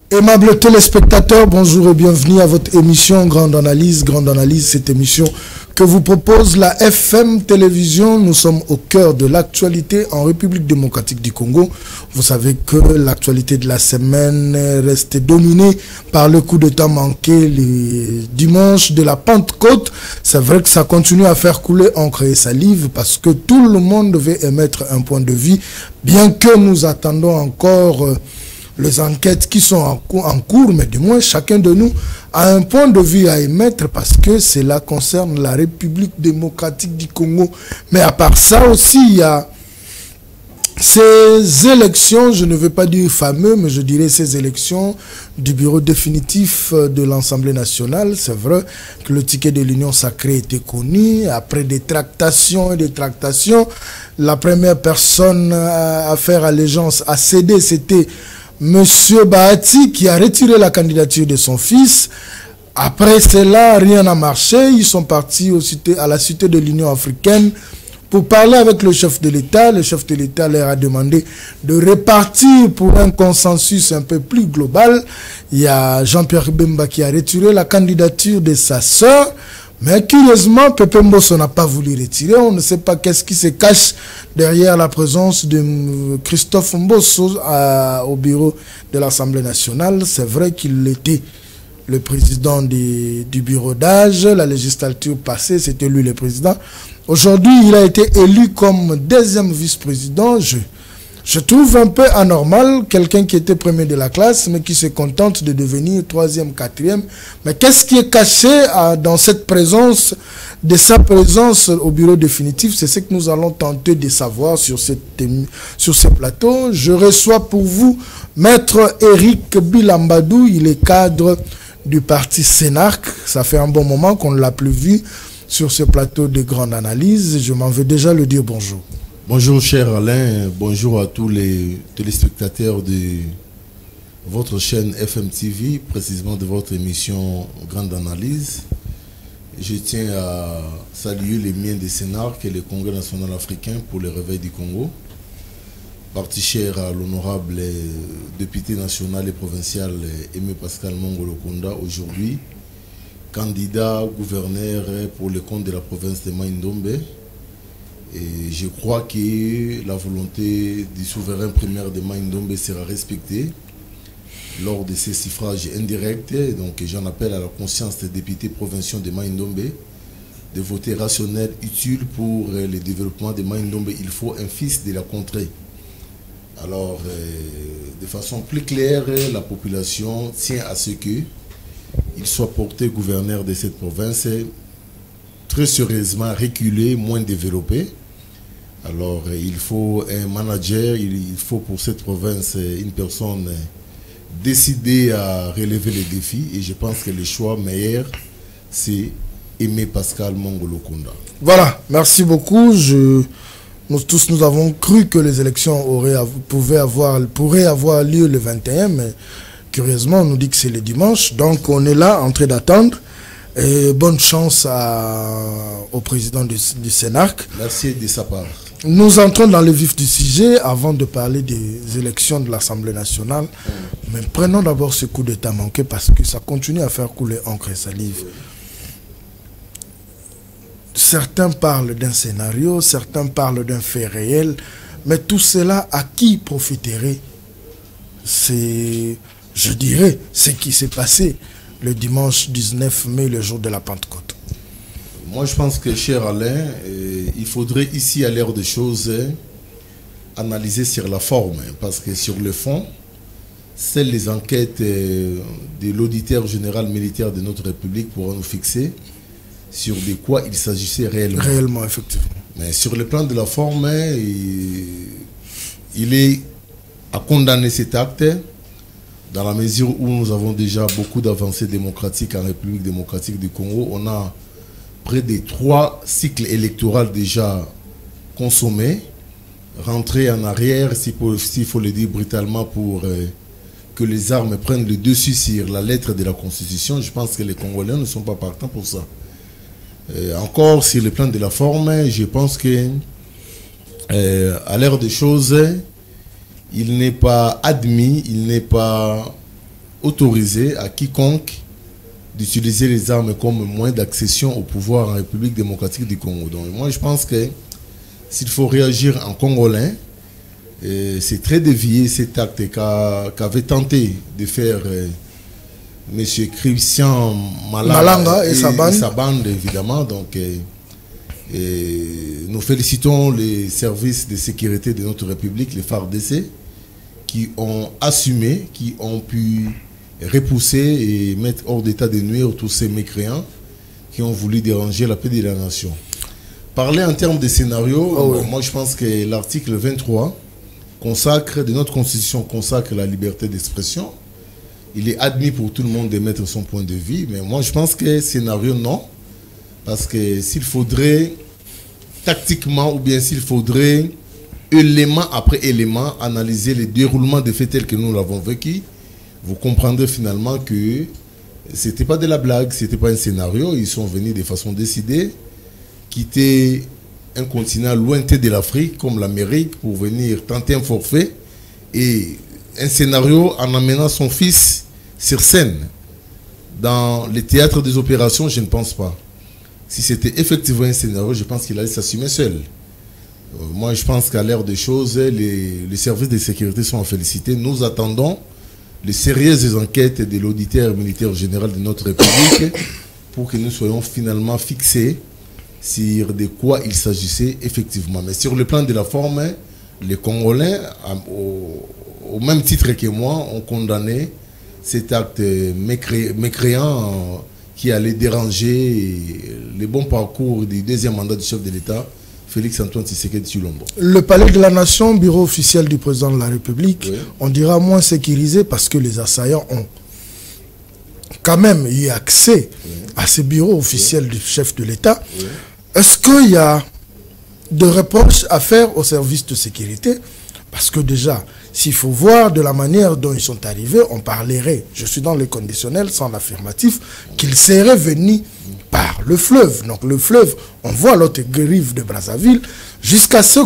Aimables téléspectateurs, bonjour et bienvenue à votre émission Grande Analyse. Grande Analyse, cette émission que vous propose la FM Télévision. Nous sommes au cœur de l'actualité en République démocratique du Congo. Vous savez que l'actualité de la semaine reste dominée par le coup d'État manqué le dimanche de la Pentecôte. C'est vrai que ça continue à faire couler encre et salive parce que tout le monde devait émettre un point de vue, bien que nous attendons encore les enquêtes qui sont en cours, mais du moins chacun de nous a un point de vue à émettre parce que cela concerne la République démocratique du Congo. Mais à part ça aussi, il y a ces élections, je ne veux pas dire fameux, mais je dirais ces élections du bureau définitif de l'Assemblée nationale. C'est vrai que le ticket de l'Union sacrée était connu. Après des tractations et des tractations, la première personne à faire allégeance, à céder, c'était Monsieur Bahati qui a retiré la candidature de son fils. Après cela, rien n'a marché. Ils sont partis à la cité de l'Union africaine pour parler avec le chef de l'État. Le chef de l'État leur a demandé de répartir pour un consensus un peu plus global. Il y a Jean-Pierre Bemba qui a retiré la candidature de sa sœur. Mais curieusement, Pepe Mbosso n'a pas voulu retirer. On ne sait pas qu'est-ce qui se cache derrière la présence de Christophe Mbosso au bureau de l'Assemblée nationale. C'est vrai qu'il était le président du bureau d'âge. La législature passée, c'était lui le président. Aujourd'hui, il a été élu comme deuxième vice-président. Je trouve un peu anormal quelqu'un qui était premier de la classe, mais qui se contente de devenir troisième, quatrième. Mais qu'est-ce qui est caché dans cette présence, de sa présence au bureau définitif? C'est ce que nous allons tenter de savoir sur ce plateau. Je reçois pour vous Maître Eric Bilambadou. Il est cadre du parti Sénarc. Ça fait un bon moment qu'on ne l'a plus vu sur ce plateau de Grande Analyse. Je m'en vais déjà le dire bonjour. Bonjour cher Alain, bonjour à tous les téléspectateurs de votre chaîne FM TV, précisément de votre émission Grande Analyse. Je tiens à saluer les miens des Sénarc et le Congrès national africain pour le réveil du Congo. Parti cher à l'honorable député national et provincial Aimé Pascal Mongolo-Konda, aujourd'hui candidat gouverneur pour le compte de la province de Mai-Ndombe. Et je crois que la volonté du souverain primaire de Mai-Ndombe sera respectée lors de ces suffrages indirects. Donc j'en appelle à la conscience des députés provinciaux de Mai-Ndombe de voter rationnel, utile pour le développement de Mai-Ndombe. Il faut un fils de la contrée. Alors, de façon plus claire, la population tient à ce qu'il soit porté gouverneur de cette province, très sérieusement reculé, moins développé. Alors, il faut un manager, il faut pour cette province une personne décidée à relever les défis. Et je pense que le choix meilleur, c'est Aimé Pascal Mongolo-Konda. Voilà, merci beaucoup. Nous tous, nous avons cru que les élections pourraient avoir lieu le 21, mais curieusement, on nous dit que c'est le dimanche. Donc, on est là, en train d'attendre. Et bonne chance au président du Sénarc. Merci de sa part. Nous entrons dans le vif du sujet avant de parler des élections de l'Assemblée nationale. Mais prenons d'abord ce coup d'État manqué parce que ça continue à faire couler encre et salive. Certains parlent d'un scénario, certains parlent d'un fait réel. Mais tout cela, à qui profiterait? C'est, je dirais, ce qui s'est passé le dimanche 19 mai, le jour de la Pentecôte. Moi, je pense que, cher Alain, il faudrait ici, à l'ère des choses, analyser sur la forme. Parce que sur le fond, seules les enquêtes de l'auditeur général militaire de notre République pourront nous fixer sur de quoi il s'agissait réellement. Réellement, effectivement. Mais sur le plan de la forme, il est à condamner cet acte, dans la mesure où nous avons déjà beaucoup d'avancées démocratiques en République démocratique du Congo. On a près de 3 cycles électoraux déjà consommés, rentrés en arrière, s'il faut le dire brutalement, pour que les armes prennent le dessus sur la lettre de la Constitution. Je pense que les Congolais ne sont pas partants pour ça. Encore sur le plan de la forme, je pense que à l'ère des choses, il n'est pas admis, il n'est pas autoriser à quiconque d'utiliser les armes comme moyen d'accession au pouvoir en République démocratique du Congo. Donc moi je pense que s'il faut réagir en congolais, c'est très dévié cet acte qu'avait tenté de faire M. Christian Malanga et sa bande évidemment. Donc nous félicitons les services de sécurité de notre République, les FARDC, qui ont assumé, qui ont pu repousser et mettre hors d'état de nuire tous ces mécréants qui ont voulu déranger la paix de la nation. Parler en termes de scénario, moi je pense que l'article 23 de notre constitution consacre la liberté d'expression. Il est admis pour tout le monde de mettre son point de vue, mais moi je pense que scénario non, parce que s'il faudrait tactiquement ou bien s'il faudrait élément après élément analyser le déroulement des faits tels que nous l'avons vécu, vous comprendrez finalement que c'était pas de la blague, c'était pas un scénario. Ils sont venus de façon décidée, quitter un continent lointain de l'Afrique comme l'Amérique pour venir tenter un forfait et un scénario en amenant son fils sur scène dans les théâtres des opérations. Je ne pense pas. Si c'était effectivement un scénario, je pense qu'il allait s'assumer seul. Moi je pense qu'à l'ère des choses, les services de sécurité sont à féliciter. Nous attendons les sérieuses enquêtes de l'auditeur militaire général de notre République pour que nous soyons finalement fixés sur de quoi il s'agissait effectivement. Mais sur le plan de la forme, les Congolais, au même titre que moi, ont condamné cet acte mécréant qui allait déranger le bon parcours du deuxième mandat du chef de l'État, Félix-Antoine Tshisekedi Tshilombo. Le palais de la Nation, bureau officiel du président de la République, on dira moins sécurisé parce que les assaillants ont quand même eu accès à ce bureau officiel du chef de l'État. Est-ce qu'il y a de reproches à faire au service de sécurité? Parce que déjà, s'il faut voir de la manière dont ils sont arrivés, on parlerait, je suis dans les conditionnels sans l'affirmatif, qu'ils seraient venus par le fleuve. Donc le fleuve, on voit l'autre rive de Brazzaville, jusqu'à ce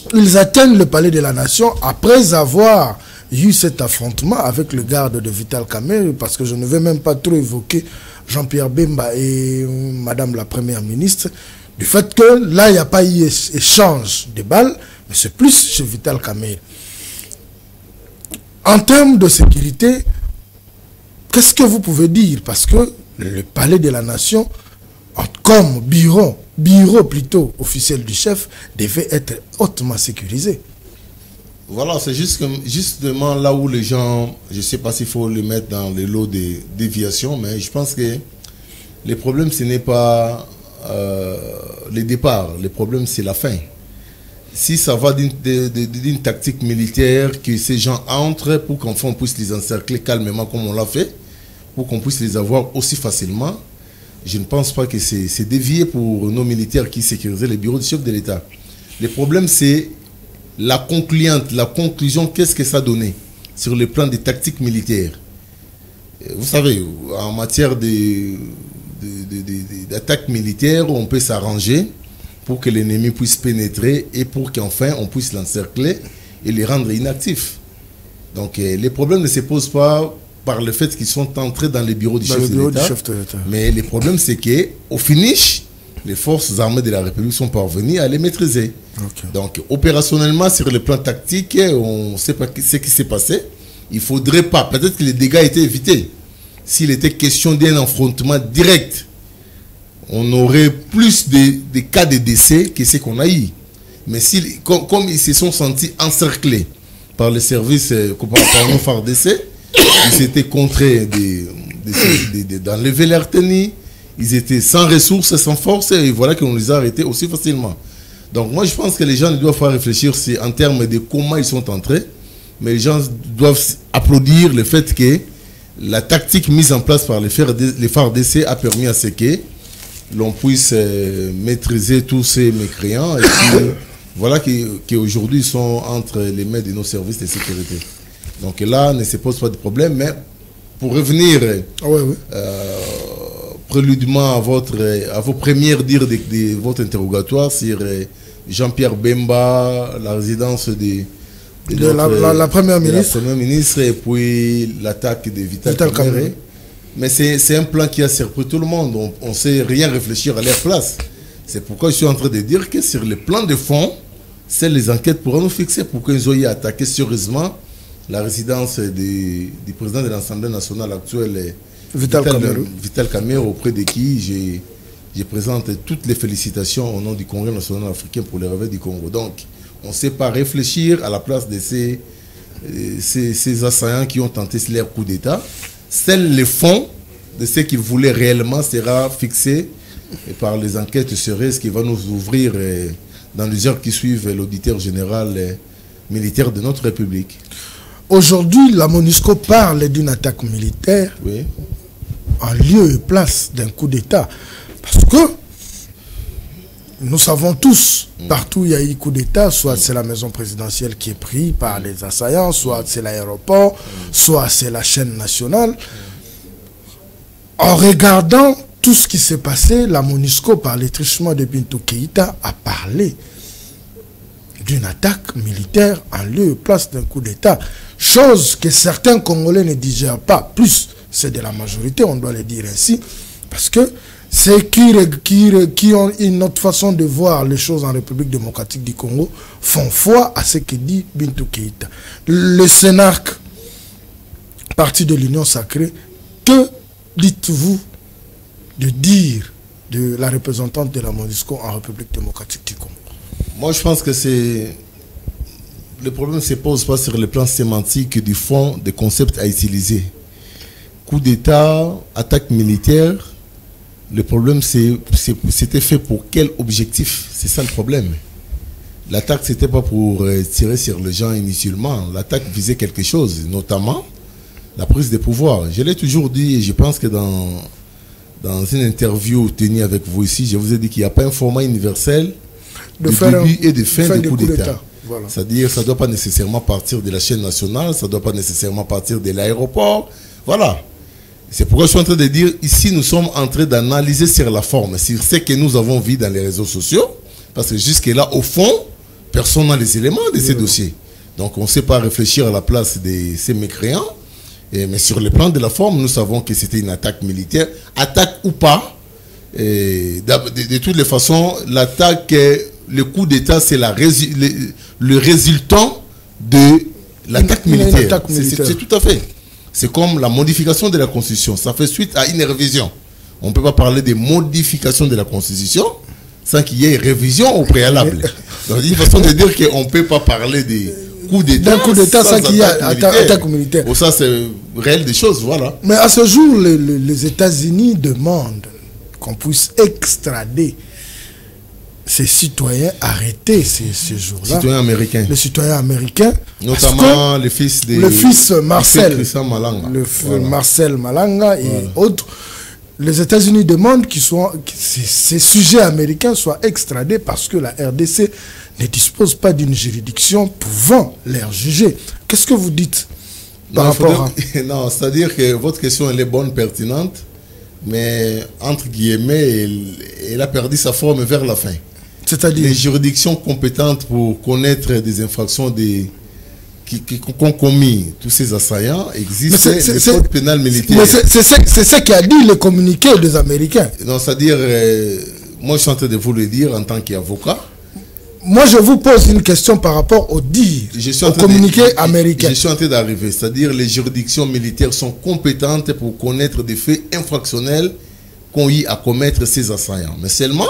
qu'ils atteignent le palais de la Nation après avoir eu cet affrontement avec le garde de Vital Kamerhe, parce que je ne vais même pas trop évoquer Jean-Pierre Bemba et Madame la Première ministre, du fait que là, il n'y a pas eu échange de balles, mais c'est plus chez Vital Kamerhe. En termes de sécurité, qu'est-ce que vous pouvez dire? Parce que le palais de la Nation, comme bureau plutôt officiel du chef, devait être hautement sécurisé. Voilà, c'est justement là où les gens, je ne sais pas s'il faut le mettre dans les lots de déviation, mais je pense que le problème, ce n'est pas le départ, le problème, c'est la fin. Si ça va d'une tactique militaire, que ces gens entrent pour qu'enfin on puisse les encercler calmement comme on l'a fait, pour qu'on puisse les avoir aussi facilement, je ne pense pas que c'est dévié pour nos militaires qui sécurisaient les bureaux du chef de l'État. Le problème, c'est la conclusion, qu'est-ce que ça donnait sur le plan des tactiques militaires. Vous savez, en matière d'attaque militaire, on peut s'arranger pour que l'ennemi puisse pénétrer et pour qu'enfin on puisse l'encercler et les rendre inactifs. Donc les problèmes ne se posent pas par le fait qu'ils sont entrés dans les bureaux du chef de l'État. Mais le problème, c'est qu'au finish, les forces armées de la République sont parvenues à les maîtriser. Donc opérationnellement, sur le plan tactique, on ne sait pas ce qui s'est passé. Il ne faudrait pas, peut-être que les dégâts étaient évités. S'il était question d'un affrontement direct, on aurait plus de cas de décès que ce qu'on a eu. Mais comme ils se sont sentis encerclés par les services par nos FARDC, ils s'étaient contraints d'enlever leur tenue, ils étaient sans ressources, sans force, et voilà qu'on les a arrêtés aussi facilement. Donc moi je pense que les gens ne doivent pas réfléchir en termes de comment ils sont entrés, mais les gens doivent applaudir le fait que la tactique mise en place par les FARDC a permis à ce que l'on puisse maîtriser tous ces mécréants et puis, voilà qu'aujourd'hui ils sont entre les mains de nos services de sécurité. Donc là, ne se pose pas de problème, mais pour revenir préludement à vos premières dires de votre interrogatoire sur Jean-Pierre Bemba, la résidence la première ministre. La première ministre et puis l'attaque de Vital Kamerhe. Mais c'est un plan qui a surpris tout le monde. On ne sait rien réfléchir à leur place. C'est pourquoi je suis en train de dire que sur le plan de fond, c'est les enquêtes pourront nous fixer pour qu'ils aient attaqué sérieusement la résidence du président de l'Assemblée nationale actuelle, Vital Kamerhe, auprès de qui je présente toutes les félicitations au nom du Congrès national africain pour le réveil du Congo. Donc, on ne sait pas réfléchir à la place de ces assaillants qui ont tenté leur coup d'État. Seul le fond de ce qu'ils voulaient réellement sera fixé par les enquêtes sérieuses qui vont nous ouvrir dans les heures qui suivent l'auditeur général militaire de notre République. Aujourd'hui, la MONUSCO parle d'une attaque militaire en lieu et place d'un coup d'État. Parce que nous savons tous, partout où il y a eu coup d'État, soit c'est la maison présidentielle qui est prise par les assaillants, soit c'est l'aéroport, soit c'est la chaîne nationale. En regardant tout ce qui s'est passé, la MONUSCO, par les truchements de Bintou Keïta, a parlé d'une attaque militaire en lieu et place d'un coup d'État. Chose que certains Congolais ne digèrent pas. Plus, c'est de la majorité, on doit le dire ainsi. Parce que ceux qui ont une autre façon de voir les choses en République démocratique du Congo font foi à ce que dit Bintou Keïta. Le CENARC, parti de l'Union sacrée, que dites-vous de dire de la représentante de la MONUSCO en République démocratique du Congo? Moi, je pense que le problème ne se pose pas sur le plan sémantique du fond des concepts à utiliser. Coup d'État, attaque militaire, le problème c'était fait pour quel objectif? C'est ça le problème. L'attaque, c'était pas pour tirer sur les gens inutilement. L'attaque visait quelque chose, notamment la prise de pouvoir. Je l'ai toujours dit et je pense que dans une interview tenue avec vous ici, je vous ai dit qu'il n'y a pas un format universel de début et de fin de coup d'État. Voilà. C'est-à-dire ça ne doit pas nécessairement partir de la chaîne nationale, ça ne doit pas nécessairement partir de l'aéroport. Voilà. C'est pourquoi je suis en train de dire, ici nous sommes en train d'analyser sur la forme, sur ce que nous avons vu dans les réseaux sociaux, parce que jusque-là, au fond, personne n'a les éléments de ces dossiers. Donc on ne sait pas réfléchir à la place de ces mécréants. Mais sur le plan de la forme, nous savons que c'était une attaque militaire. Attaque ou pas, de toutes les façons, l'attaque, le coup d'État, c'est le résultant de l'attaque militaire. C'est tout à fait. C'est comme la modification de la Constitution. Ça fait suite à une révision. On ne peut pas parler de modification de la Constitution sans qu'il y ait révision au préalable. Donc, il y a une façon de dire qu'on ne peut pas parler des d'un coup d'État sans qu'il y ait attaque militaire. Bon, ça, c'est réel des choses, voilà. Mais à ce jour, les États-Unis demandent qu'on puisse extrader ces citoyens arrêtés ces jours-là. Citoyens américains. Les citoyens américains. Notamment le fils Marcel. Marcel Malanga et autres. Les États-Unis demandent que ces sujets américains soient extradés parce que la RDC ne dispose pas d'une juridiction pouvant les juger. Qu'est-ce que vous dites par rapport à... Non, c'est-à-dire que votre question, elle est bonne, pertinente, mais entre guillemets, elle a perdu sa forme vers la fin. C'est-à-dire les juridictions compétentes pour connaître des infractions qu'ont commis tous ces assaillants existent. Le code pénal militaire. C'est ce qu'a dit le communiqué des Américains. Non, c'est-à-dire, moi je suis en train de vous le dire en tant qu'avocat. Moi je vous pose une question par rapport au dire, au communiqué américain. Je suis en train d'arriver, c'est-à-dire les juridictions militaires sont compétentes pour connaître des faits infractionnels qu'ont eu à commettre ces assaillants. Mais seulement,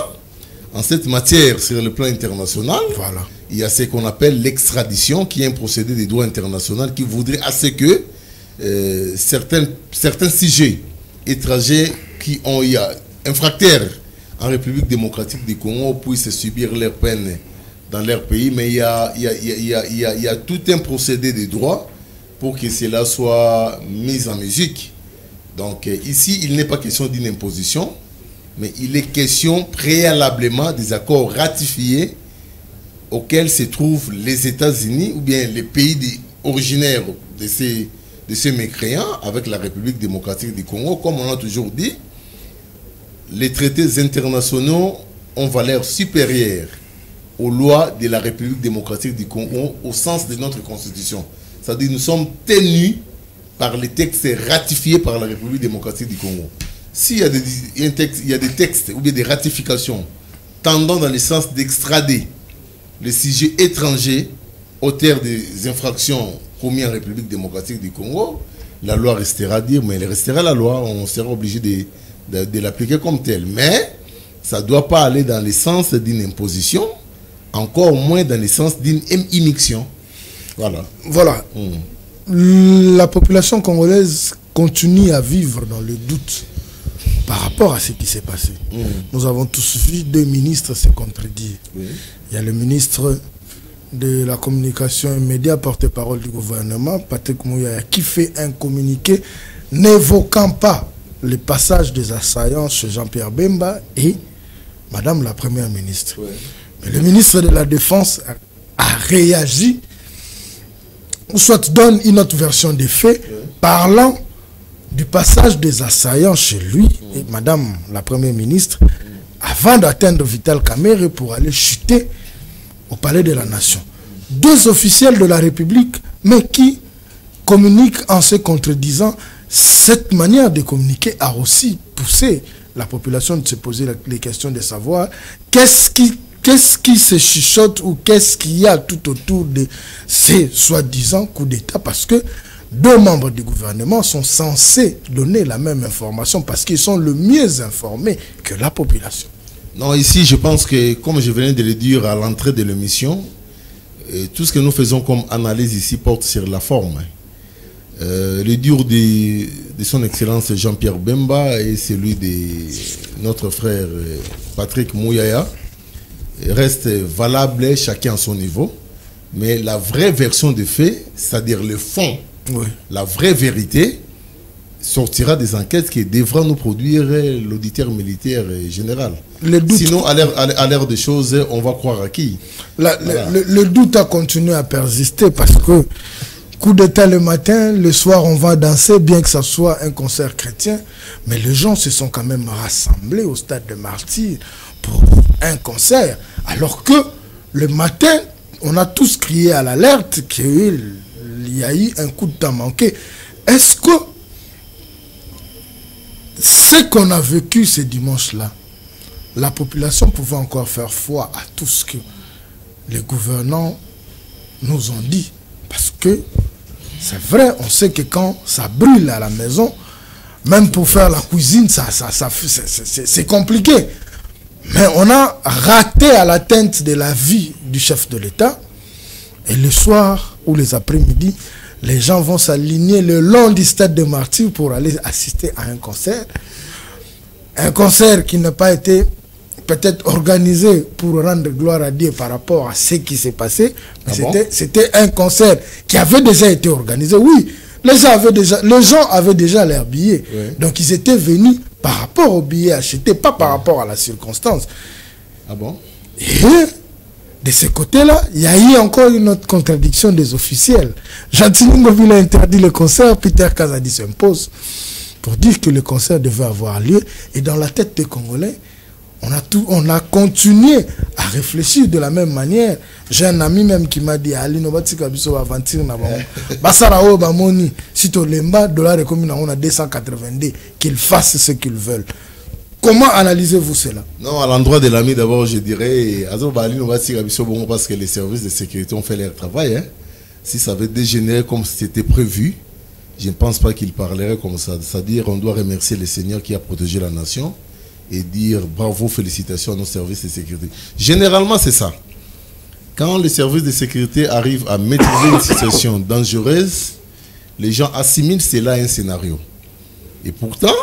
en cette matière, sur le plan international, voilà, il y a ce qu'on appelle l'extradition, qui est un procédé de droit international qui voudrait à ce que certains sujets étrangers qui ont eu infracteurs en République démocratique du Congo puissent subir leur peine dans leur pays. Mais il y a tout un procédé de droit pour que cela soit mis en musique. Donc ici, il n'est pas question d'une imposition, mais il est question préalablement des accords ratifiés auxquels se trouvent les États-Unis ou bien les pays originaires de ces mécréants avec la République démocratique du Congo. Comme on a toujours dit, les traités internationaux ont valeur supérieure aux lois de la République démocratique du Congo au sens de notre constitution. C'est-à-dire nous sommes tenus par les textes ratifiés par la République démocratique du Congo. S'il y a des textes ou bien des ratifications tendant dans le sens d'extrader les sujets étrangers auteurs des infractions commises en République démocratique du Congo, la loi restera à dire, mais elle restera la loi, on sera obligé de l'appliquer comme telle. Mais ça ne doit pas aller dans le sens d'une imposition, encore moins dans le sens d'une immixtion. Voilà. Voilà. La population congolaise continue à vivre dans le doute par rapport à ce qui s'est passé. Nous avons tous vu 2 ministres se contredire. Oui. Il y a le ministre de la communication et médias, porte-parole du gouvernement, Patrick Mouyaya, qui fait un communiqué n'évoquant pas le passage des assaillants chez Jean-Pierre Bemba et Madame la Première ministre. Oui. Mais le ministre de la Défense a réagi, ou soit donne une autre version des faits, parlant du passage des assaillants chez lui et Madame la Première ministre, avant d'atteindre Vital Kamerhe pour aller chuter au palais de la Nation. 2 officiels de la République, mais qui communiquent en se contredisant. Cette manière de communiquer a aussi poussé la population de se poser les questions de savoir qu'est-ce qui se chuchote ou qu'est-ce qu'il y a tout autour de ces soi-disant coups d'État, parce que 2 membres du gouvernement sont censés donner la même information parce qu'ils sont le mieux informés que la population. Non, ici, je pense que, comme je venais de le dire à l'entrée de l'émission, tout ce que nous faisons comme analyse ici porte sur la forme. Le dur de son Excellence Jean-Pierre Bemba et celui de notre frère Patrick Mouyaya reste valable chacun à son niveau, mais la vraie version des faits, c'est-à-dire le fond, oui, la vraie vérité, sortira des enquêtes qui devront nous produire l'auditeur militaire général. Sinon, à l'ère des choses, on va croire à qui? Voilà. Le doute a continué à persister parce que coup d'état le matin, le soir on va danser, bien que ce soit un concert chrétien, mais les gens se sont quand même rassemblés au stade de Martyrs pour un concert, alors que le matin, on a tous crié à l'alerte qu'il y a eu un coup de temps manqué. Est-ce que ce qu'on a vécu ce dimanche-là, la population pouvait encore faire foi à tout ce que les gouvernants nous ont dit? Parce que c'est vrai, on sait que quand ça brûle à la maison, même pour faire la cuisine, c'est compliqué. Mais on a raté à l'atteinte de la vie du chef de l'État. Et le soir ou les après-midi, les gens vont s'aligner le long du stade de Martyrs pour aller assister à un concert. Un concert qui n'a pas été peut-être organisé pour rendre gloire à Dieu par rapport à ce qui s'est passé. Mais c'était un concert qui avait déjà été organisé. Oui, les gens avaient déjà leurs billets. Oui. Donc ils étaient venus par rapport aux billets achetés, pas par rapport à la circonstance. Ah bon? Et de ce côté-là, il y a eu encore une autre contradiction des officiels. Gentilly Ngobila a interdit le concert, Peter Kazadi s'impose pour dire que le concert devait avoir lieu. Et dans la tête des Congolais, on a continué à réfléchir de la même manière. J'ai un ami même qui m'a dit Ali Nobati Kabiso aventure na bango. Basara o bamoni sito lemba dollar et commune on a 282 qu'ils fassent ce qu'ils veulent. Comment analysez-vous cela? Non, à l'endroit de l'ami d'abord, je dirais Ali Nobati Kabiso bon parce que les services de sécurité ont fait leur travail hein. Si ça avait dégénéré comme c'était prévu, je ne pense pas qu'il parlerait comme ça. C'est-à-dire on doit remercier le Seigneur qui a protégé la nation et dire bravo, félicitations à nos services de sécurité. Généralement, c'est ça. Quand les services de sécurité arrivent à maîtriser une situation dangereuse, les gens assimilent cela à un scénario. Et pourtant,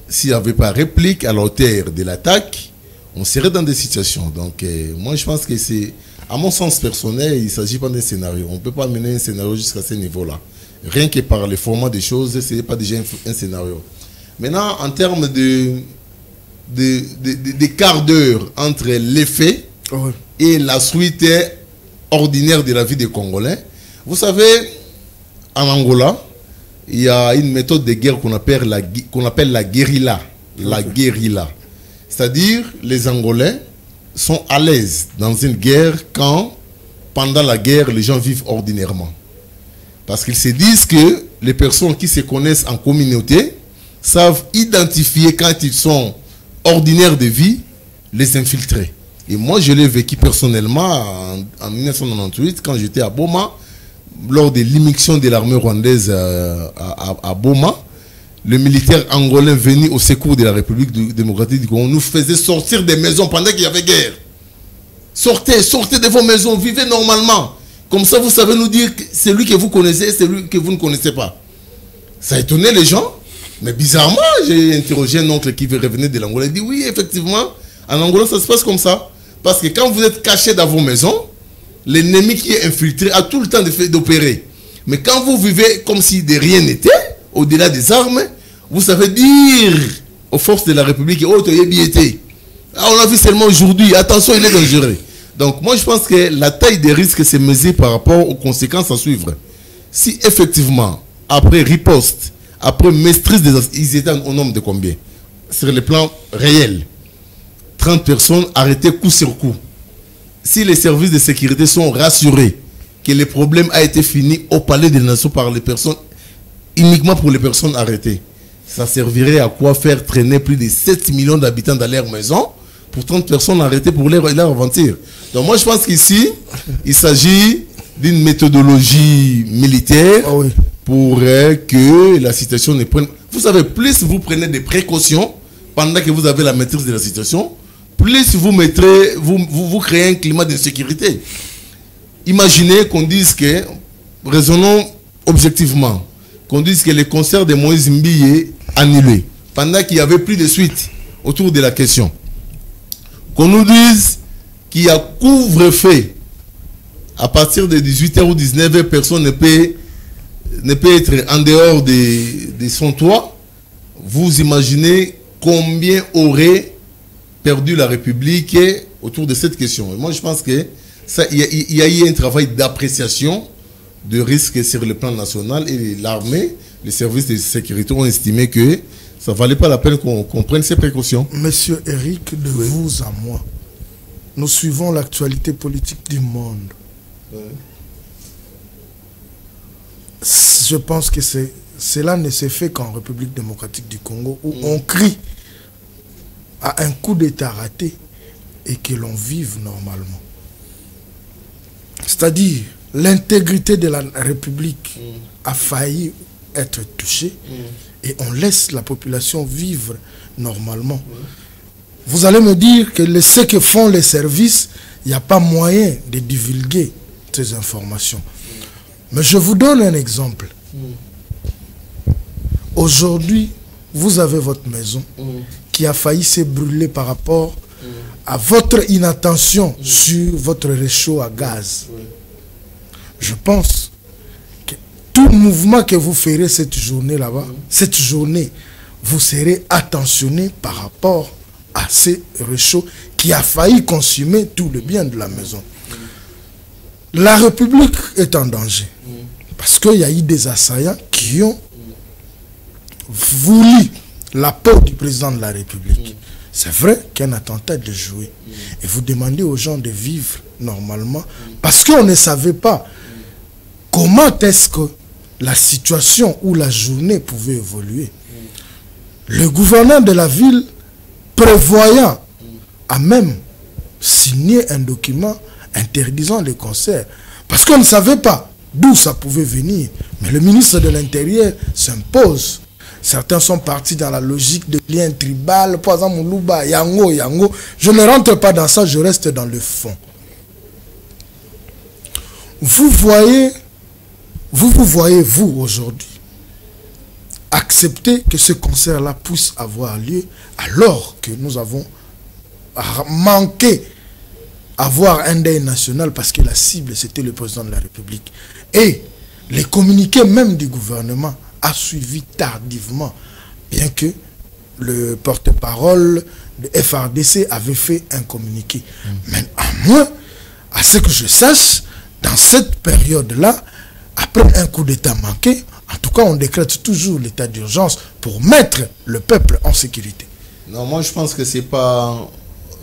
s'il n'y avait pas réplique à la hauteur de l'attaque, on serait dans des situations. Donc, moi, je pense que c'est, à mon sens personnel, il ne s'agit pas d'un scénario. On ne peut pas mener un scénario jusqu'à ce niveau-là. Rien que par le format des choses, ce n'est pas déjà un scénario. Maintenant, en termes de quart d'heure entre les faits et la suite ordinaire de la vie des Congolais. Vous savez, en Angola, il y a une méthode de guerre qu'on appelle la guérilla. La guérilla. C'est-à-dire, les Angolais sont à l'aise dans une guerre quand, pendant la guerre, les gens vivent ordinairement. Parce qu'ils se disent que les personnes qui se connaissent en communauté savent identifier quand ils sont ordinaires de vie, les infiltrer. Et moi, je l'ai vécu personnellement en 1998, quand j'étais à Boma, lors de l'immixtion de l'armée rwandaise à Boma. Le militaire angolais venu au secours de la République démocratique du Congo nous faisait sortir des maisons pendant qu'il y avait guerre. Sortez, sortez de vos maisons, vivez normalement. Comme ça, vous savez nous dire que celui que vous connaissez, celui que vous ne connaissez pas. Ça a étonné les gens. Mais bizarrement, j'ai interrogé un oncle qui revenait de l'Angola. Il dit oui, effectivement, en Angola, ça se passe comme ça. Parce que quand vous êtes caché dans vos maisons, l'ennemi qui est infiltré a tout le temps d'opérer. Mais quand vous vivez comme si de rien n'était, au-delà des armes, vous savez dire aux forces de la République, oh, tu as bien été. Ah, on a vu seulement aujourd'hui, attention, il est dangereux. Donc moi je pense que la taille des risques se mesure par rapport aux conséquences à suivre. Si effectivement, après riposte, après maîtrise des... Ils étaient au nombre de combien? Sur le plan réel, 30 personnes arrêtées coup sur coup. Si les services de sécurité sont rassurés que le problème a été fini au palais des nations par les personnes, uniquement pour les personnes arrêtées, ça servirait à quoi faire traîner plus de 7 millions d'habitants dans leur maison pour 30 personnes arrêtées pour leur aventure. Donc moi je pense qu'ici, il s'agit d'une méthodologie militaire pour que la situation ne prenne... Vous savez, plus vous prenez des précautions pendant que vous avez la maîtrise de la situation, plus vous créez un climat d'insécurité. Imaginez qu'on dise que, raisonnons objectivement, qu'on dise que le concert de Moïse Mbi est annulé, pendant qu'il n'y avait plus de suite autour de la question. Qu'on nous dise qu'il y a couvre-feu à partir de 18h ou 19h, personne ne peut être en dehors de son toit. Vous imaginez combien aurait perdu la République autour de cette question. Et moi, je pense que il y a eu un travail d'appréciation de risque sur le plan national et l'armée, les services de sécurité ont estimé que ça ne valait pas la peine qu'on prenne ces précautions. Monsieur Eric, de vous à moi, nous suivons l'actualité politique du monde. Je pense que cela ne s'est fait qu'en République démocratique du Congo, où on crie à un coup d'État raté et que l'on vive normalement. C'est-à-dire, l'intégrité de la République a failli être touchée et on laisse la population vivre normalement. Vous allez me dire que ce que font les services, il n'y a pas moyen de divulguer ces informations. Mais je vous donne un exemple. Aujourd'hui, vous avez votre maison qui a failli se brûler par rapport à votre inattention sur votre réchaud à gaz. Je pense que tout mouvement que vous ferez cette journée là-bas, cette journée, vous serez attentionné par rapport à ces réchauds qui a failli consumer tout le bien de la maison. La République est en danger parce qu'il y a eu des assaillants qui ont voulu la peau du président de la République. C'est vrai qu'un attentat de jouer. Et vous demandez aux gens de vivre normalement parce qu'on ne savait pas comment est-ce que la situation ou la journée pouvait évoluer. Le gouverneur de la ville, prévoyant, a même signé un document interdisant les concerts. Parce qu'on ne savait pas d'où ça pouvait venir. Mais le ministre de l'Intérieur s'impose. Certains sont partis dans la logique de lien tribal, par exemple, Moulouba, Yango, Yango. Je ne rentre pas dans ça, je reste dans le fond. Vous voyez, vous aujourd'hui, accepter que ce concert-là puisse avoir lieu alors que nous avons manqué avoir un deuil national parce que la cible c'était le président de la République. Et les communiqués même du gouvernement a suivi tardivement, bien que le porte-parole de FRDC avait fait un communiqué. Mais à moins, à ce que je sache, dans cette période-là, après un coup d'État manqué, en tout cas on décrète toujours l'état d'urgence pour mettre le peuple en sécurité. Non, moi je pense que c'est pas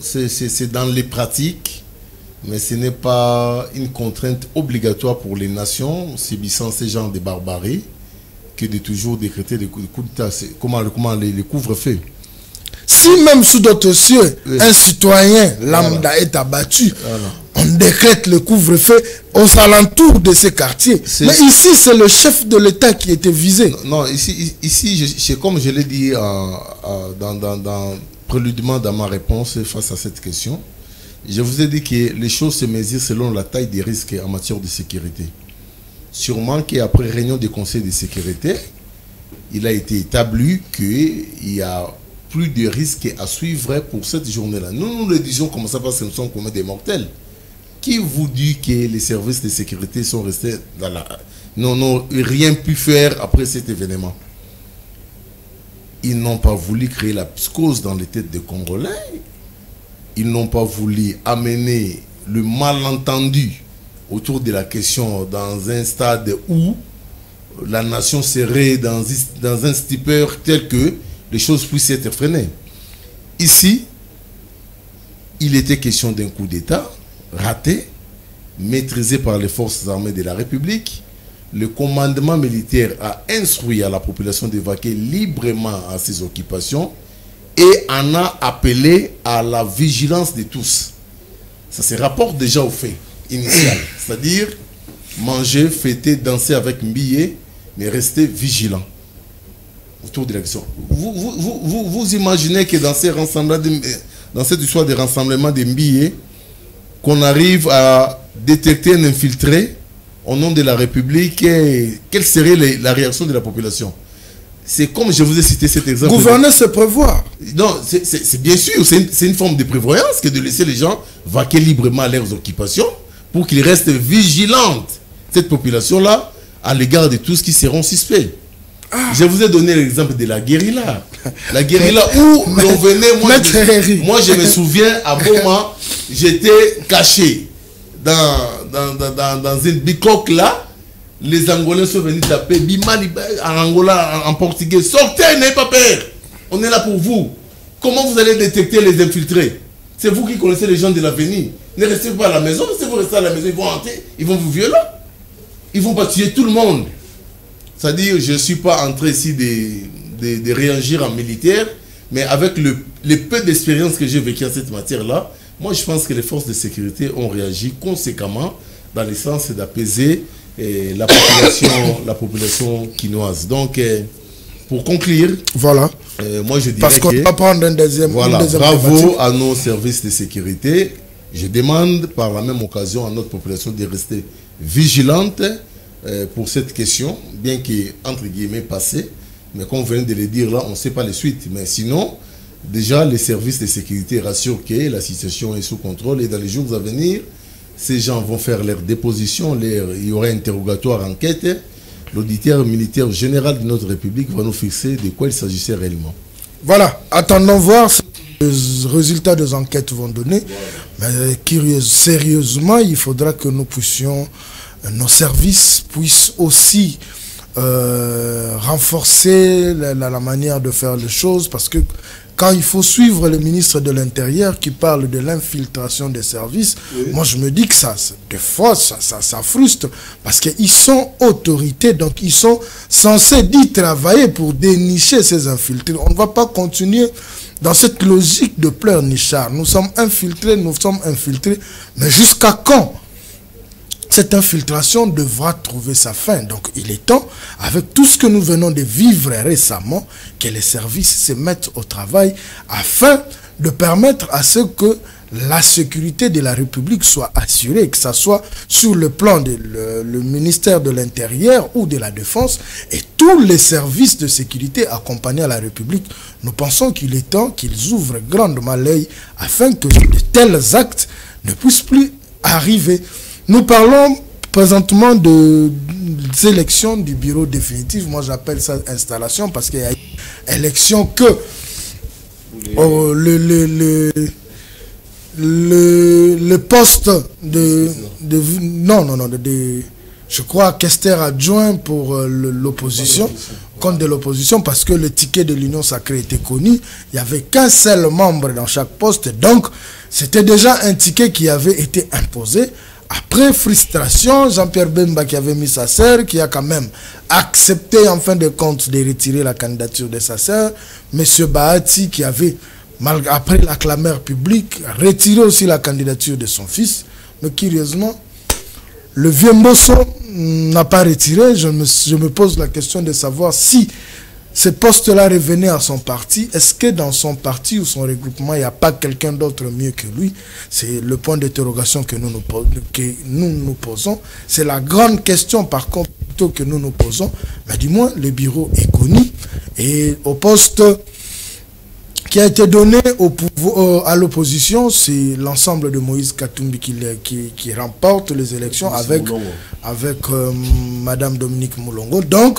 c'est dans les pratiques, mais ce n'est pas une contrainte obligatoire pour les nations subissant ces genres de barbarie que de toujours décréter des coups d'État. Comment les couvre-feu. Si même sous d'autres cieux, un citoyen lambda est abattu, on décrète le couvre-feu aux alentours de ces quartiers. Mais ici, c'est le chef de l'État qui était visé. Non, ici comme je l'ai dit préludement dans ma réponse face à cette question, je vous ai dit que les choses se mesurent selon la taille des risques en matière de sécurité. Sûrement qu'après réunion du Conseil de sécurité, il a été établi qu'il y a plus de risques à suivre pour cette journée-là. Nous le disions comme ça parce que nous sommes comme des mortels. Qui vous dit que les services de sécurité sont restés dans la... n'ont rien pu faire après cet événement? Ils n'ont pas voulu créer la psychose dans les têtes des Congolais. Ils n'ont pas voulu amener le malentendu autour de la question dans un stade où la nation serait dans un stupeur tel que les choses puissent être freinées. Ici, il était question d'un coup d'État raté, maîtrisé par les forces armées de la République. Le commandement militaire a instruit à la population d'évacuer librement à ses occupations et en a appelé à la vigilance de tous. Ça se rapporte déjà au fait initial, c'est-à-dire manger, fêter, danser avec Mbié, mais rester vigilant autour de la question. Vous imaginez que dans cette histoire de rassemblement de Mbié, qu'on arrive à détecter un infiltré au nom de la République, quelle serait la réaction de la population? C'est comme je vous ai cité cet exemple. Gouverner, c'est prévoir. Non, c'est bien sûr, c'est une forme de prévoyance que de laisser les gens vaquer librement à leurs occupations pour qu'ils restent vigilants, cette population-là, à l'égard de tous qui seront suspects. Je vous ai donné l'exemple de la guérilla. La guérilla où l'on venait, moi je me souviens, à Boma, j'étais caché dans une bicoque là. Les Angolais sont venus taper Bimali en Angola, en portugais. Sortez, n'ayez pas peur. On est là pour vous. Comment vous allez détecter les infiltrés? C'est vous qui connaissez les gens de l'avenir. Ne restez pas à la maison. Si vous restez à la maison, ils vont entrer, ils vont vous violer. Ils vont pas tuer tout le monde. C'est-à-dire, je ne suis pas entré ici de réagir en militaire, mais avec le peu d'expérience que j'ai vécu en cette matière-là, moi je pense que les forces de sécurité ont réagi conséquemment dans le sens d'apaiser la population quinoise. Donc, pour conclure, voilà. Moi je dirais parce qu'on va prendre un deuxième. Voilà, bravo à nos services de sécurité. Je demande par la même occasion à notre population de rester vigilante pour cette question, bien qu'il entre guillemets passé, mais comme on vient de le dire là, on ne sait pas les suites. Mais sinon, déjà les services de sécurité rassurent que la situation est sous contrôle et dans les jours à venir, ces gens vont faire leur déposition, il y aura interrogatoire, enquête. L'auditeur militaire général de notre République va nous fixer de quoi il s'agissait réellement. Voilà, attendons voir ce que les résultats des enquêtes vont donner. Mais sérieusement, il faudra que nous puissions, nos services puissent aussi renforcer la manière de faire les choses, parce que quand il faut suivre le ministre de l'Intérieur qui parle de l'infiltration des services, oui. Moi je me dis que des fois ça frustre, parce qu'ils sont autorités, donc ils sont censés y travailler pour dénicher ces infiltrés. On ne va pas continuer dans cette logique de pleurnichard. Nous sommes infiltrés, mais jusqu'à quand? Cette infiltration devra trouver sa fin. Donc il est temps, avec tout ce que nous venons de vivre récemment, que les services se mettent au travail afin de permettre à ce que la sécurité de la République soit assurée, que ce soit sur le plan du ministère de l'Intérieur ou de la Défense, et tous les services de sécurité accompagnant la République. Nous pensons qu'il est temps qu'ils ouvrent grandement l'œil afin que de tels actes ne puissent plus arriver. Nous parlons présentement de élections du bureau définitif. Moi, j'appelle ça installation parce qu'il y a une élection que le poste de je crois, questeur adjoint pour l'opposition, compte de l'opposition, parce que le ticket de l'Union Sacrée était connu. Il n'y avait qu'un seul membre dans chaque poste. Donc, c'était déjà un ticket qui avait été imposé. Après frustration, Jean-Pierre Bemba qui avait mis sa sœur, qui a quand même accepté en fin de compte de retirer la candidature de sa sœur. Monsieur Bahati qui avait, après la clameur publique, retiré aussi la candidature de son fils. Mais curieusement, le vieux Mbosso n'a pas retiré. Je me pose la question de savoir si ce poste-là revenait à son parti. Est-ce que dans son parti ou son regroupement, il n'y a pas quelqu'un d'autre mieux que lui? C'est le point d'interrogation que nous nous posons. C'est la grande question, par contre, plutôt que nous nous posons. Mais du moins, le bureau est connu. Et au poste qui a été donné à l'opposition, c'est l'ensemble de Moïse Katumbi qui remporte les élections avec Madame Dominique Moulongo. Donc,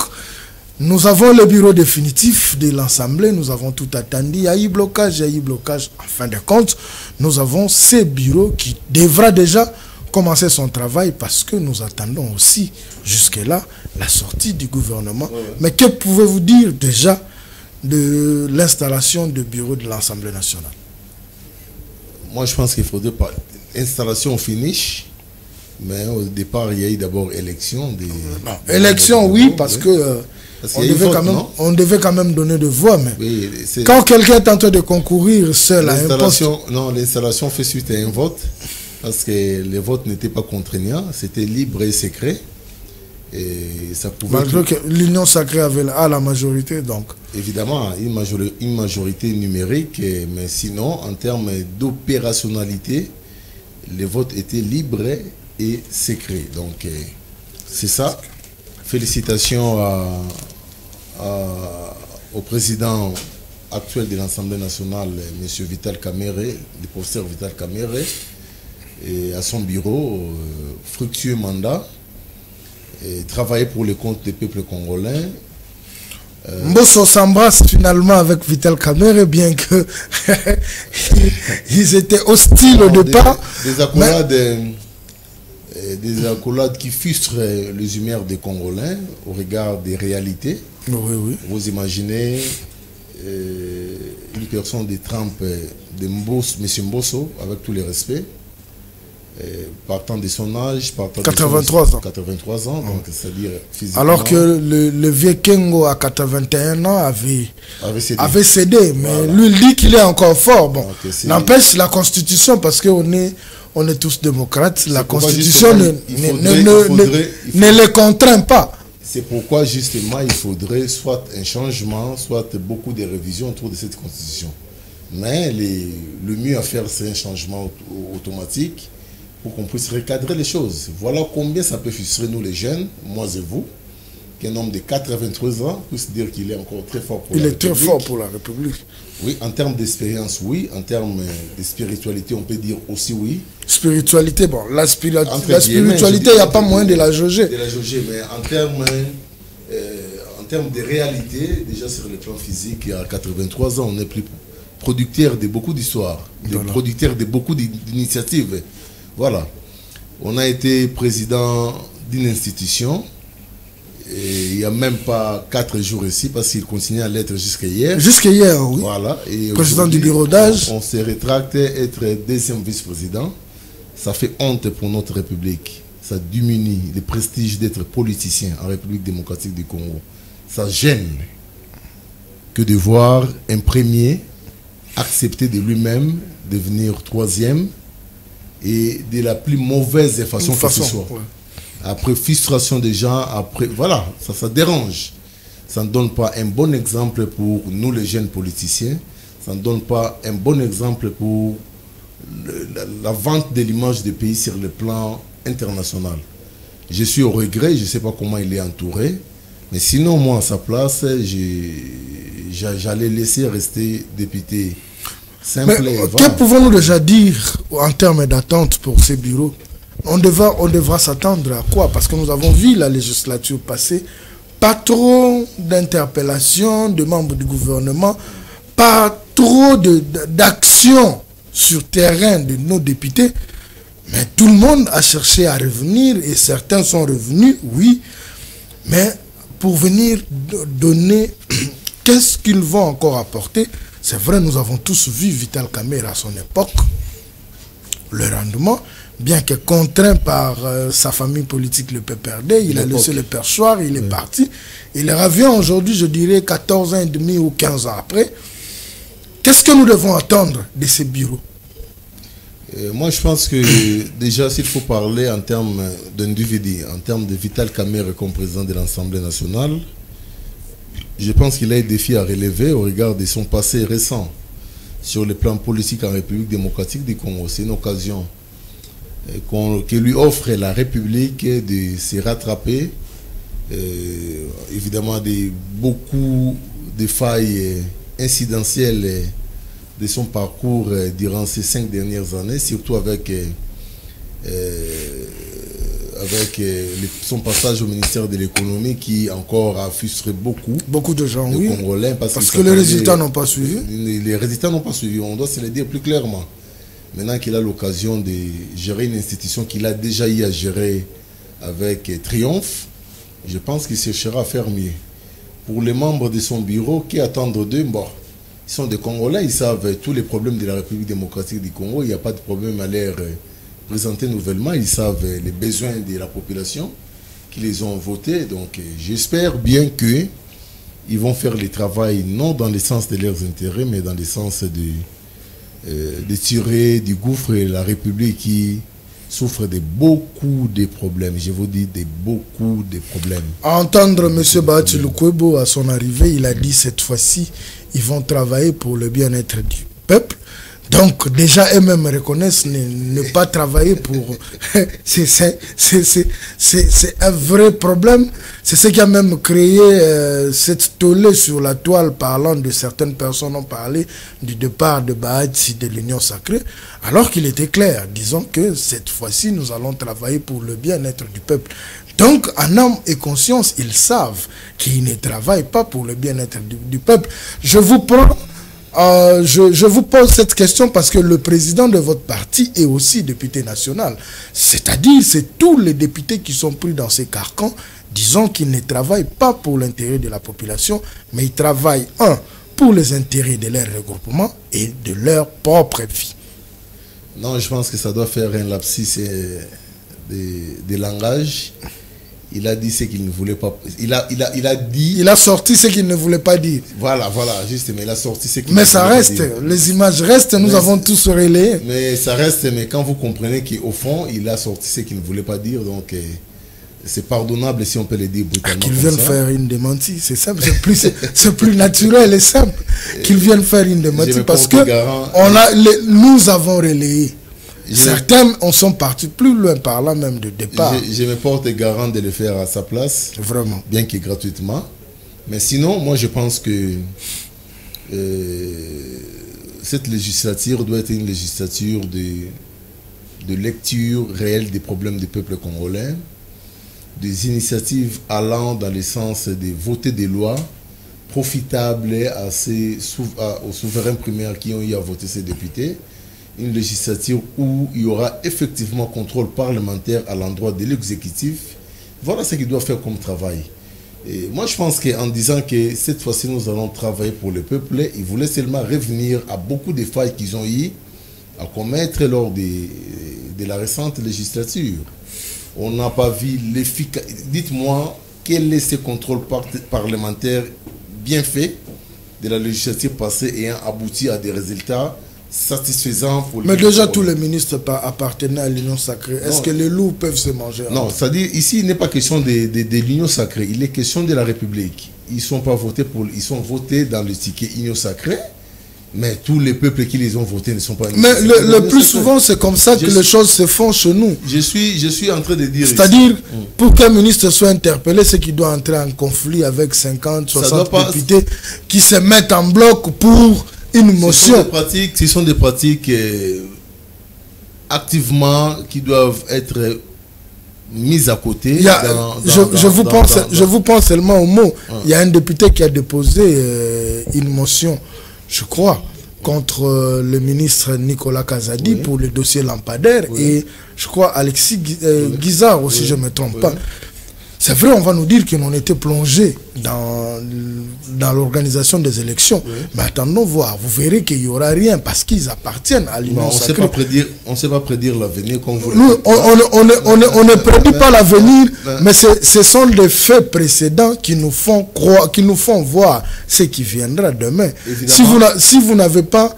nous avons le bureau définitif de l'Assemblée, nous avons tout attendu, il y a eu blocage, en fin de compte, nous avons ce bureau qui devra déjà commencer son travail parce que nous attendons aussi jusque-là la sortie du gouvernement. Mais que pouvez-vous dire déjà de l'installation du bureau de l'Assemblée nationale? Moi, je pense qu'il faudrait pas installation finish, mais au départ, il y a eu d'abord élection. Élection, oui, parce que on devait quand même donner de voix, mais oui, quand quelqu'un est en train de concourir seul à un poste... Non, l'installation fait suite à un vote, parce que les votes n'étaient pas contraignants, c'était libre et secret. Et ça pouvait... Malgré que l'Union Sacrée avait la majorité, donc... Évidemment, une majorité numérique, mais sinon, en termes d'opérationnalité, les votes étaient libres et secrets. Donc, c'est ça. Félicitations au président actuel de l'Assemblée nationale, M. Vital Kamerhe, le professeur Vital Kamerhe, et à son bureau, fructueux mandat, et travailler pour le compte des peuples congolais. Mbosso s'embrasse finalement avec Vital Kamerhe, bien que ils étaient hostiles au départ. Des accolades qui frustrent les humeurs des Congolais au regard des réalités. Oui. Vous imaginez une personne de Trump, de Mbosso, M. Mbosso, avec tous les respects, partant de son âge, 83 ans, donc c'est-à-dire physiquement. Alors que le vieux Kengo à 81 ans avait cédé, mais voilà. Lui il dit qu'il est encore fort. Bon, n'empêche la Constitution, parce qu'on est tous démocrates, la Constitution ne les contraint pas. C'est pourquoi justement il faudrait soit un changement, soit beaucoup de révisions autour de cette Constitution. Mais le mieux à faire, c'est un changement automatique pour qu'on puisse recadrer les choses. Voilà combien ça peut frustrer nous les jeunes, moi et vous, qu'un homme de 83 ans puisse dire qu'il est encore très fort pour la République. Il est très fort pour la République. Oui, en termes d'expérience, oui. En termes de spiritualité, on peut dire aussi oui. Spiritualité, bon, la spiritualité, il n'y a pas moyen de la jauger. Mais en termes de réalité, déjà sur le plan physique, à 83 ans, on est plus producteur de beaucoup d'histoires, producteur de beaucoup d'initiatives. Voilà. On a été président d'une institution. Et il n'y a même pas 4 jours ici parce qu'il continue à l'être jusqu'à hier. Jusqu'à hier, oui. Voilà. Et président du bureau d'âge. On s'est rétracté être deuxième vice-président. Ça fait honte pour notre République. Ça diminue le prestige d'être politicien en République démocratique du Congo. Ça gêne que de voir un premier accepter de lui-même devenir troisième et de la plus mauvaise façon que ce soit. Ouais. Après frustration des gens, après, voilà, ça dérange. Ça ne donne pas un bon exemple pour nous les jeunes politiciens. Ça ne donne pas un bon exemple pour la vente de l'image du pays sur le plan international. Je suis au regret, je ne sais pas comment il est entouré. Mais sinon, moi, à sa place, j'allais laisser rester député simple. Mais que pouvons-nous déjà dire en termes d'attente pour ces bureaux? On devra s'attendre à quoi? Parce que nous avons vu la législature passer, pas trop d'interpellations de membres du gouvernement, pas trop d'actions sur terrain de nos députés. Mais tout le monde a cherché à revenir et certains sont revenus, oui. Mais pour venir donner qu'est-ce qu'ils vont encore apporter, c'est vrai, nous avons tous vu Vital Kamerhe à son époque, le rendement, bien que contraint par sa famille politique, le PPRD, il a laissé le perchoir, il est parti. Il revient aujourd'hui, je dirais, 14 ans et demi ou 15 ans après. Qu'est-ce que nous devons attendre de ces bureaux? Moi, je pense que déjà, s'il faut parler en termes d'individu, en termes de Vital Kamerhe comme président de l'Assemblée nationale, je pense qu'il a un défi à relever au regard de son passé récent sur le plan politique en République démocratique du Congo. C'est une occasion que lui offre la République de se rattraper, évidemment, de beaucoup de failles incidentielles de son parcours durant ces 5 dernières années, surtout avec son passage au ministère de l'économie qui encore a frustré beaucoup de gens, de oui, Congolais parce que les résultats n'ont pas suivi. Les résultats n'ont pas suivi, on doit se le dire plus clairement. Maintenant qu'il a l'occasion de gérer une institution qu'il a déjà eu à gérer avec triomphe, je pense qu'il cherchera à faire mieux. Pour les membres de son bureau, qui attendent d'eux, bon, ils sont des Congolais, ils savent tous les problèmes de la République démocratique du Congo, il n'y a pas de problème à leur présenter nouvellement, ils savent les besoins de la population qui les ont votés. Donc j'espère bien qu'ils vont faire le travail non dans le sens de leurs intérêts, mais dans le sens de tirer du gouffre la République qui souffre de beaucoup de problèmes. Je vous dis, de beaucoup de problèmes. À entendre M. Bahati Lukwebo à son arrivée, il a dit cette fois-ci, ils vont travailler pour le bien-être du peuple. Donc déjà eux-mêmes reconnaissent ne pas travailler pour... c'est un vrai problème. C'est ce qui a même créé cette tollée sur la toile, parlant de certaines personnes ont parlé du départ de Bahati de l'Union Sacrée, alors qu'il était clair, disons que cette fois-ci nous allons travailler pour le bien-être du peuple. Donc, en âme et conscience, ils savent qu'ils ne travaillent pas pour le bien-être du peuple. Je vous prends... je vous pose cette question parce que le président de votre parti est aussi député national. C'est-à-dire, c'est tous les députés qui sont pris dans ces carcans, disons qu'ils ne travaillent pas pour l'intérêt de la population, mais ils travaillent, pour les intérêts de leur regroupement et de leur propre vie. Non, je pense que ça doit faire un lapsus de langage. Il a dit ce qu'il ne voulait pas. Il a sorti ce qu'il ne voulait pas dire. Voilà, justement, il a sorti ce qu'il ne voulait pas dire. Mais ça reste, les images restent, nous avons tous relayé. Mais ça reste, mais quand vous comprenez qu'au fond, il a sorti ce qu'il ne voulait pas dire, donc c'est pardonnable si on peut le dire brutalement. Qu'il vienne faire une démentie, c'est simple, c'est plus naturel et simple qu'il vienne faire une démentie parce que nous avons relayé. Certains en sont partis plus loin par là même de départ. Je me porte garant de le faire à sa place. Vraiment. Bien que gratuitement. Mais sinon, moi je pense que cette législature doit être une législature de lecture réelle des problèmes du peuple congolais, des initiatives allant dans le sens de voter des lois profitables aux souverains primaires qui ont eu à voter ces députés. Une législature où il y aura effectivement contrôle parlementaire à l'endroit de l'exécutif. Voilà ce qu'il doit faire comme travail. Et moi, je pense qu'en disant que cette fois-ci, nous allons travailler pour le peuple, ils voulaient seulement revenir à beaucoup de failles qu'ils ont eu à commettre lors de la récente législature. On n'a pas vu l'efficacité. Dites-moi, quel est ce contrôle parlementaire bien fait de la législature passée ayant abouti à des résultats satisfaisant pour les... Mais déjà tous les ministres appartenaient à l'Union Sacrée. Est-ce que les loups peuvent se manger? Non, c'est-à-dire ici il n'est pas question de l'Union Sacrée, il est question de la République. Ils sont pas votés pour, ils sont votés dans le ticket Union Sacrée, mais tous les peuples qui les ont votés ne sont pas... Mais le plus souvent c'est comme ça que les choses se font chez nous. Je suis en train de dire... C'est-à-dire pour qu'un ministre soit interpellé, c'est qu'il doit entrer en conflit avec 50, 60 députés qui se mettent en bloc pour... une motion. Ce sont des pratiques activement qui doivent être mises à côté. Je vous pense seulement au mot. Il y a un député qui a déposé une motion, je crois, contre le ministre Nicolas Kazadi pour le dossier lampadaire et je crois Alexis Guizard aussi, je ne me trompe pas. C'est vrai, on va nous dire qu'on était plongé dans l'organisation des élections. Mais attendons voir. Vous verrez qu'il n'y aura rien parce qu'ils appartiennent à l'Union sacrée. On ne sait pas prédire l'avenir comme vous nous, on ne prédit pas l'avenir, mais ce sont des faits précédents qui nous font croire, qui nous font voir ce qui viendra demain. Si vous n'avez pas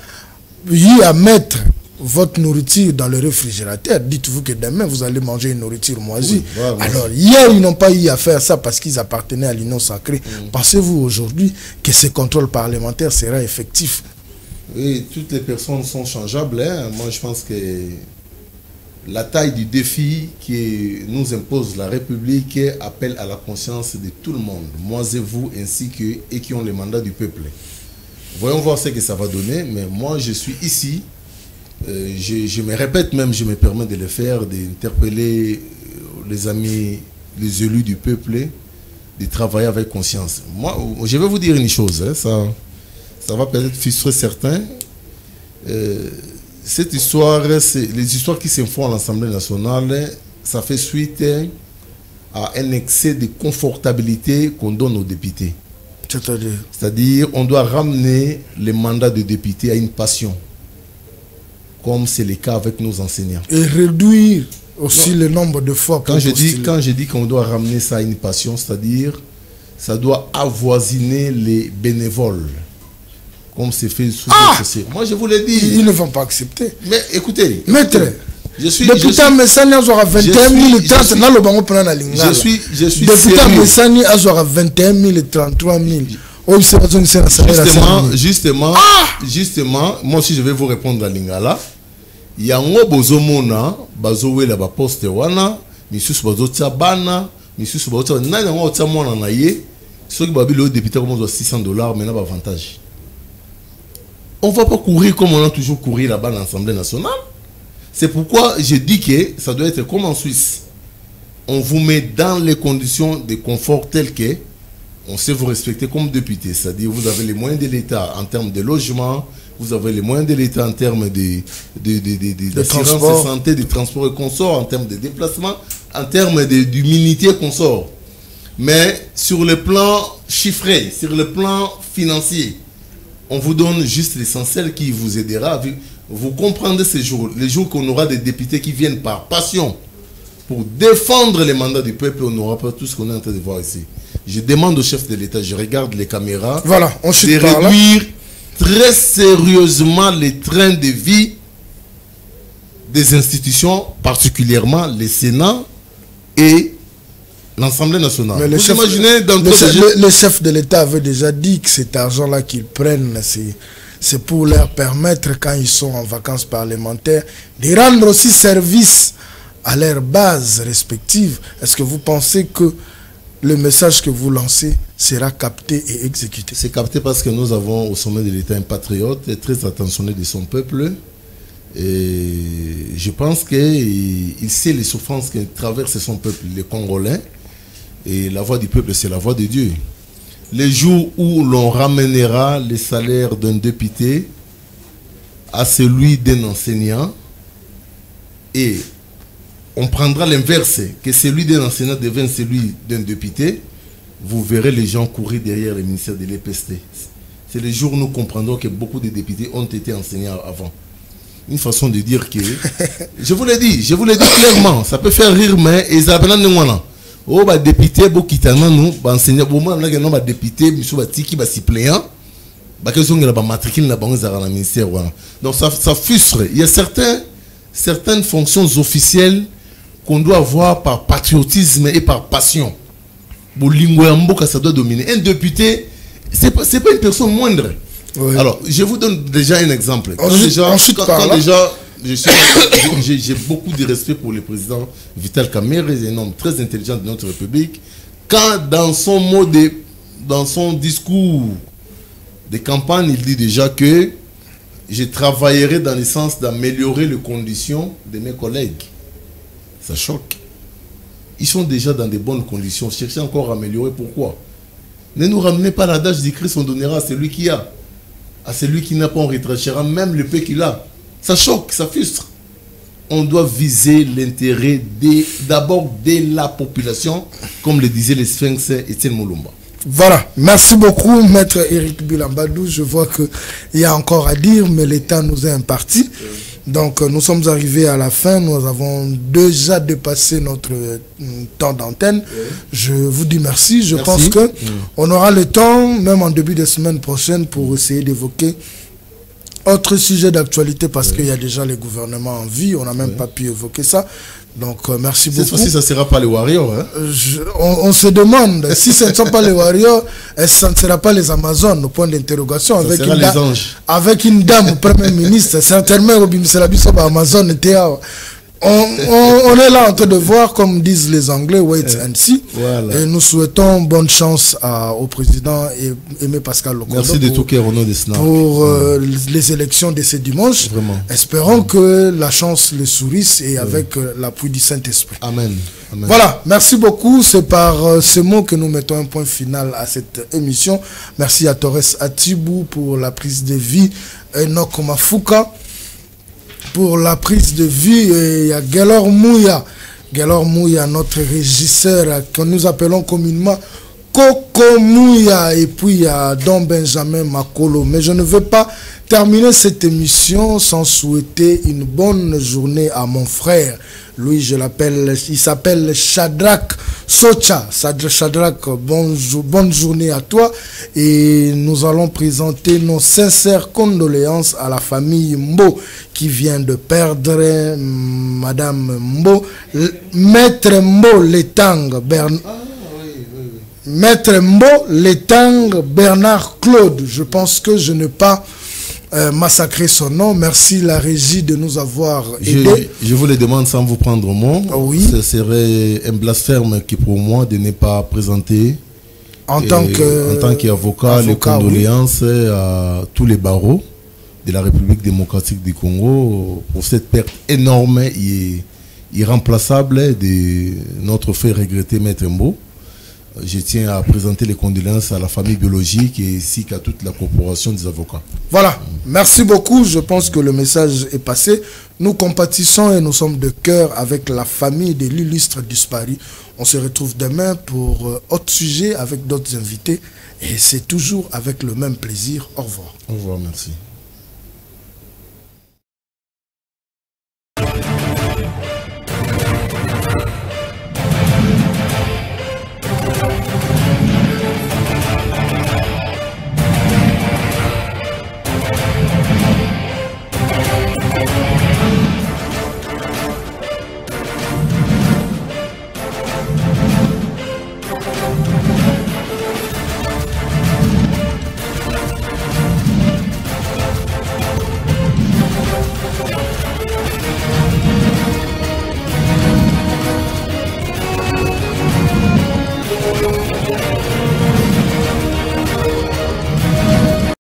eu à mettre votre nourriture dans le réfrigérateur, dites-vous que demain vous allez manger une nourriture moisie. Alors hier ils n'ont pas eu à faire ça parce qu'ils appartenaient à l'Union sacrée. Pensez-vous aujourd'hui que ce contrôle parlementaire sera effectif? Oui, toutes les personnes sont changeables. Moi je pense que la taille du défi qui nous impose la République appelle à la conscience de tout le monde, moi et vous, ainsi que et qui ont le mandat du peuple. Voyons voir ce que ça va donner, mais moi je suis ici. Je me répète même, je me permets de le faire, d'interpeller les amis, les élus du peuple, de travailler avec conscience. Moi, je vais vous dire une chose, ça va peut-être frustrer certains. Cette histoire, les histoires qui se font à l'Assemblée nationale, ça fait suite à un excès de confortabilité qu'on donne aux députés. C'est-à-dire, on doit ramener les mandats de députés à une passion, comme c'est le cas avec nos enseignants. Et réduire aussi le nombre de fois. Quand je dis qu'on doit ramener ça à une passion, c'est-à-dire ça doit avoisiner les bénévoles, comme c'est fait sous le société. Moi je vous l'ai dit. Ils ne vont pas accepter. Mais écoutez, maître, député Messani a 21 030 dans le bango pendant la ligne. Je suis député Messani a 21 033 000. Justement, moi aussi je vais vous répondre à Lingala. Il y a un bozomona, bazowela ba poste wana, misusu bazotia bana, misusu bazotia nana ngo tia mwana na ye, ceux qui babili au député comme $600 maintenant ba avantage. On va pas courir comme on a toujours couru là-bas dans l'Assemblée nationale. C'est pourquoi je dis que ça doit être comme en Suisse. On vous met dans les conditions de confort telles que on sait vous respecter comme député, c'est-à-dire vous avez les moyens de l'État en termes de logement, vous avez les moyens de l'État en termes d'assurance de santé, de transport et consort, en termes de déplacement, en termes d'humilité consort. Mais sur le plan chiffré, sur le plan financier, on vous donne juste l'essentiel qui vous aidera. Vous comprendrez ces jours, les jours qu'on aura des députés qui viennent par passion pour défendre les mandats du peuple, on n'aura pas tout ce qu'on est en train de voir ici. Je demande au chef de l'État, je regarde les caméras, voilà, on de réduire très sérieusement les trains de vie des institutions, particulièrement les Sénats et l'Assemblée nationale. Mais le chef de l'État avait déjà dit que cet argent-là qu'ils prennent, c'est pour leur permettre, quand ils sont en vacances parlementaires, de rendre aussi service à leurs bases respectives. Est-ce que vous pensez que le message que vous lancez sera capté et exécuté? C'est capté parce que nous avons au sommet de l'État un patriote très attentionné de son peuple. Et je pense qu'il sait les souffrances que traverse son peuple, les Congolais. Et la voix du peuple, c'est la voix de Dieu. Les jours où l'on ramènera les salaires d'un député à celui d'un enseignant, et on prendra l'inverse, que celui d'un enseignant devienne celui d'un député, vous verrez les gens courir derrière le ministère de l'EPST. C'est le jour où nous comprendrons que beaucoup de députés ont été enseignants avant. Une façon de dire que... je vous l'ai dit clairement, ça peut faire rire, mais ils appellent nous. Oh, bah député, bah kitana nous, bah enseignant, bah moi, on a député, monsieur bah tiki, bah suppléant, bah qu'ils ont bah matricule là, bah on dans le ministère, voilà. Donc ça frustre. Il y a certaines fonctions officielles qu'on doit avoir par patriotisme et par passion. Ça doit dominer. Un député, c'est pas une personne moindre. Oui. Alors, je vous donne déjà un exemple. J'ai beaucoup de respect pour le président Vital Kamerhe, un homme très intelligent de notre République. Quand dans son discours de campagne, il dit déjà que je travaillerai dans le sens d'améliorer les conditions de mes collègues. Ça choque. Ils sont déjà dans de bonnes conditions. Cherchez encore à améliorer. Pourquoi? Ne nous ramenez pas l'adage du Christ, on donnera à celui qui a. à celui qui n'a pas, on retranchera même le peu qu'il a. Ça choque, ça frustre. On doit viser l'intérêt d'abord de la population, comme le disait le Sphinx Etienne Moulumba. Voilà, merci beaucoup Maître Éric Bilambadou. Je vois qu'il y a encore à dire, mais l'État nous est imparti. Donc nous sommes arrivés à la fin, nous avons déjà dépassé notre temps d'antenne. Je vous dis merci, je pense que on aura le temps, même en début de semaine prochaine, pour essayer d'évoquer autre sujet d'actualité, parce qu'il y a déjà les gouvernements en vie, on n'a même pas pu évoquer ça. Donc merci beaucoup. Cette fois-ci, ça ne sera pas les Warriors. Hein? On se demande, si ce ne sont pas les Warriors, ça ne sera pas les Amazones, au point d'interrogation. Avec une dame au Premier ministre, certainement, c'est la bishop Amazon était. On est là en train de voir, comme disent les Anglais, wait and see. Voilà. Et nous souhaitons bonne chance au président Aimé Pascal Lokondo. Merci de tout cœur au nom de SNAP. Pour les élections de ce dimanche. Vraiment. Espérons que la chance le sourisse et avec l'appui du Saint-Esprit. Amen. Amen. Voilà, merci beaucoup. C'est par ces mots que nous mettons un point final à cette émission. Merci à Torres Atibou pour la prise de vie, Enoch Mafuka pour la prise de vie, et il y a Gelor Mouya, notre régisseur que nous appelons communément Coco Mouya, et puis il y a Don Benjamin Makolo. Mais je ne veux pas terminer cette émission sans souhaiter une bonne journée à mon frère. Lui, je l'appelle, il s'appelle Shadrach Socha. Shadrach, bonne journée à toi. Et nous allons présenter nos sincères condoléances à la famille Mbo qui vient de perdre Madame Mbo, Maître Mbo Letang Maître Mbo Letang Bernard Claude. Je pense que je n'ai pas massacré son nom. Merci la régie de nous avoir aidés. Je vous le demande sans vous prendre au mot. Oui. Ce serait un blasphème qui pour moi de ne pas présenter en tant qu'avocat les condoléances à tous les barreaux de la République démocratique du Congo pour cette perte énorme et irremplaçable de notre frère regretté Maître Mbo. Je tiens à présenter les condoléances à la famille biologique et ainsi qu'à toute la corporation des avocats. Voilà, merci beaucoup. Je pense que le message est passé. Nous compatissons et nous sommes de cœur avec la famille de l'illustre disparu. On se retrouve demain pour autre sujet avec d'autres invités. Et c'est toujours avec le même plaisir. Au revoir. Au revoir, merci.